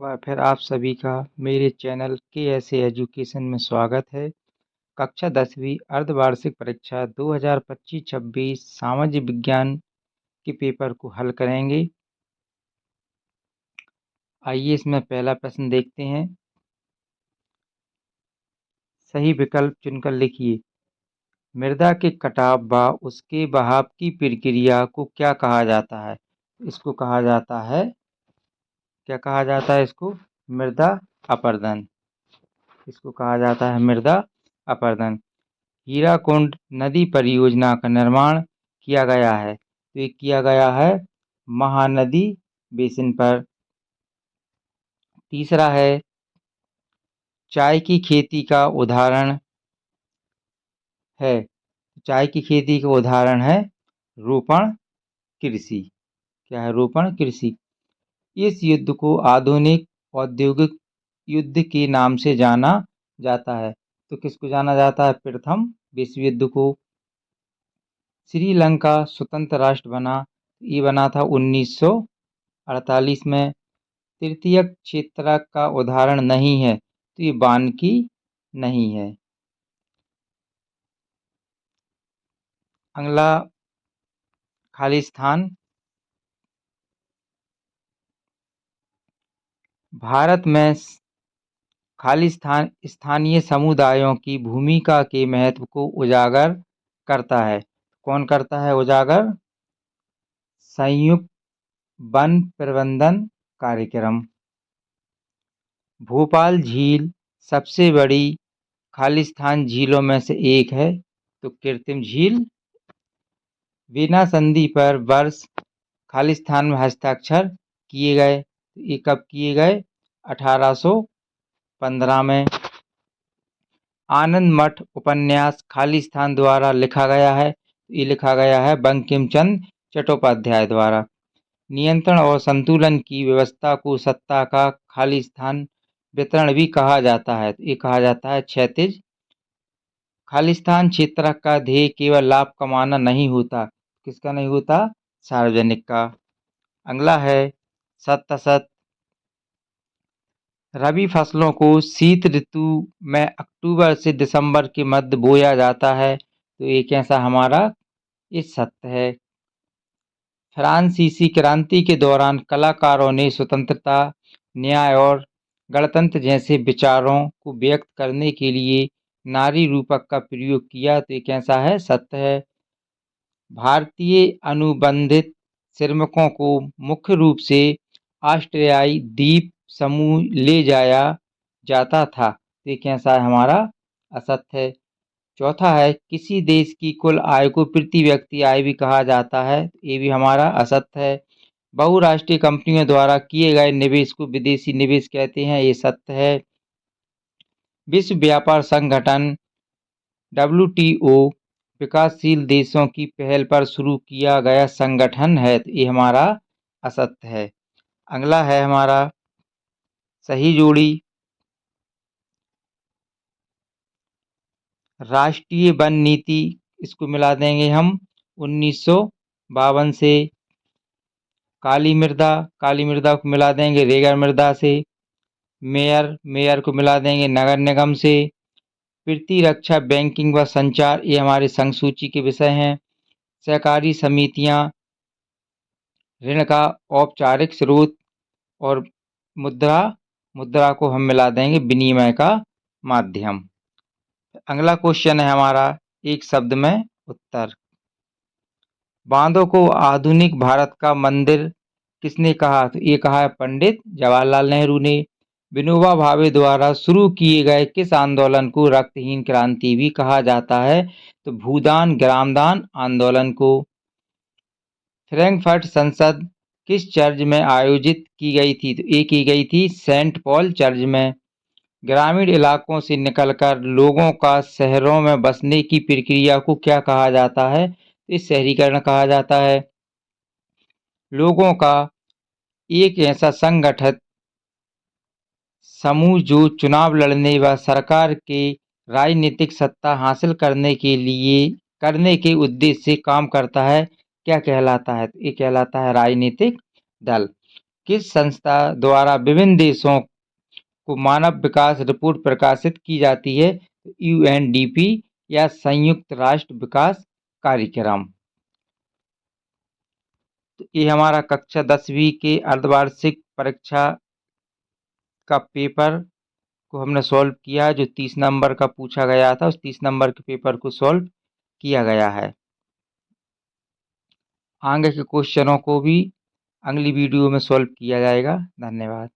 बार फिर आप सभी का मेरे चैनल के एजुकेशन में स्वागत है। कक्षा 10वीं अर्धवार्षिक परीक्षा 2025-26 सामाजिक विज्ञान के पेपर को हल करेंगे। आइए इसमें पहला प्रश्न देखते हैं। सही विकल्प चुनकर लिखिए। मृदा के कटाव व उसके बहाव की प्रक्रिया को क्या कहा जाता है? इसको कहा जाता है, क्या कहा जाता है इसको? मृदा अपरदन। इसको कहा जाता है मृदा अपरदन। हीराकुंड नदी परियोजना का निर्माण किया गया है, तो ये किया गया है महानदी बेसिन पर। तीसरा है, चाय की खेती का उदाहरण है। चाय की खेती का उदाहरण है रोपण कृषि। क्या है? रोपण कृषि। इस युद्ध को आधुनिक औद्योगिक युद्ध के नाम से जाना जाता है। तो किसको जाना जाता है? प्रथम विश्व युद्ध को। श्रीलंका स्वतंत्र राष्ट्र बना, ये बना था 1948 में। तृतीयक क्षेत्रक का उदाहरण नहीं है, तो ये वानिकी नहीं है। अगला, खालिस्तान। भारत में खालिस्तान स्थानीय समुदायों की भूमिका के महत्व को उजागर करता है। कौन करता है उजागर? संयुक्त वन प्रबंधन कार्यक्रम। भोपाल झील सबसे बड़ी खालिस्तान झीलों में से एक है, तो कृत्रिम झील। वीना संधि पर वर्ष खालिस्तान में हस्ताक्षर किए गए, ये कब किए गए? 1815 में। आनंद मठ उपन्यास खालिस्तान द्वारा लिखा गया है, ये लिखा गया है बंकिम चंद्र चट्टोपाध्याय द्वारा। नियंत्रण और संतुलन की व्यवस्था को सत्ता का खालिस्तान वितरण भी कहा जाता है, ये कहा जाता है क्षैतिज। खालिस्तान क्षेत्र का ध्येय केवल लाभ कमाना नहीं होता। किसका नहीं होता? सार्वजनिक का। अगला है सत असत। रबी फसलों को शीत ऋतु में अक्टूबर से दिसंबर के मध्य बोया जाता है, तो ये कैसा हमारा? ये सत्य है। फ्रांसीसी क्रांति के दौरान कलाकारों ने स्वतंत्रता, न्याय और गणतंत्र जैसे विचारों को व्यक्त करने के लिए नारी रूपक का प्रयोग किया, तो ये कैसा है? सत्य है। भारतीय अनुबंधित श्रमिकों को मुख्य रूप से ऑस्ट्रेलियाई द्वीप समूह ले जाया जाता था, तो ये कैसा है हमारा? असत्य है। चौथा है, किसी देश की कुल आय को प्रति व्यक्ति आय भी कहा जाता है, ये भी हमारा असत्य है। बहुराष्ट्रीय कंपनियों द्वारा किए गए निवेश को विदेशी निवेश कहते हैं, ये सत्य है। विश्व व्यापार संगठन WTO विकासशील देशों की पहल पर शुरू किया गया संगठन है, तो ये हमारा असत्य है। अगला है हमारा सही जोड़ी। राष्ट्रीय वन नीति, इसको मिला देंगे हम 1952 से। काली मृदा को मिला देंगे रेगर मृदा से। मेयर को मिला देंगे नगर निगम से। प्रतिरक्षा, बैंकिंग व संचार, ये हमारे संघ सूची के विषय हैं। सहकारी समितियां, ऋण का औपचारिक स्रोत। और मुद्रा को हम मिला देंगे विनिमय का माध्यम। अगला क्वेश्चन है हमारा एक शब्द में उत्तर। बांधों को आधुनिक भारत का मंदिर किसने कहा? तो ये कहा है पंडित जवाहरलाल नेहरू ने। विनोबा भावे द्वारा शुरू किए गए किस आंदोलन को रक्तहीन क्रांति भी कहा जाता है? तो भूदान ग्रामदान आंदोलन को। फ्रैंकफर्ट संसद किस चर्च में आयोजित की गई थी? तो ये की गई थी सेंट पॉल चर्च में। ग्रामीण इलाकों से निकलकर लोगों का शहरों में बसने की प्रक्रिया को क्या कहा जाता है? इस शहरीकरण कहा जाता है। लोगों का एक ऐसा संगठित समूह जो चुनाव लड़ने व सरकार के राजनीतिक सत्ता हासिल करने के उद्देश्य से काम करता है, क्या कहलाता है? ये कहलाता है राजनीतिक दल। किस संस्था द्वारा विभिन्न देशों को मानव विकास रिपोर्ट प्रकाशित की जाती है? यूएनडीपी या संयुक्त राष्ट्र विकास कार्यक्रम। तो ये हमारा कक्षा 10वीं के अर्धवार्षिक परीक्षा का पेपर को हमने सॉल्व किया, जो 30 नंबर का पूछा गया था। उस 30 नंबर के पेपर को सॉल्व किया गया है। आगे के क्वेश्चनों को भी अगली वीडियो में सॉल्व किया जाएगा। धन्यवाद।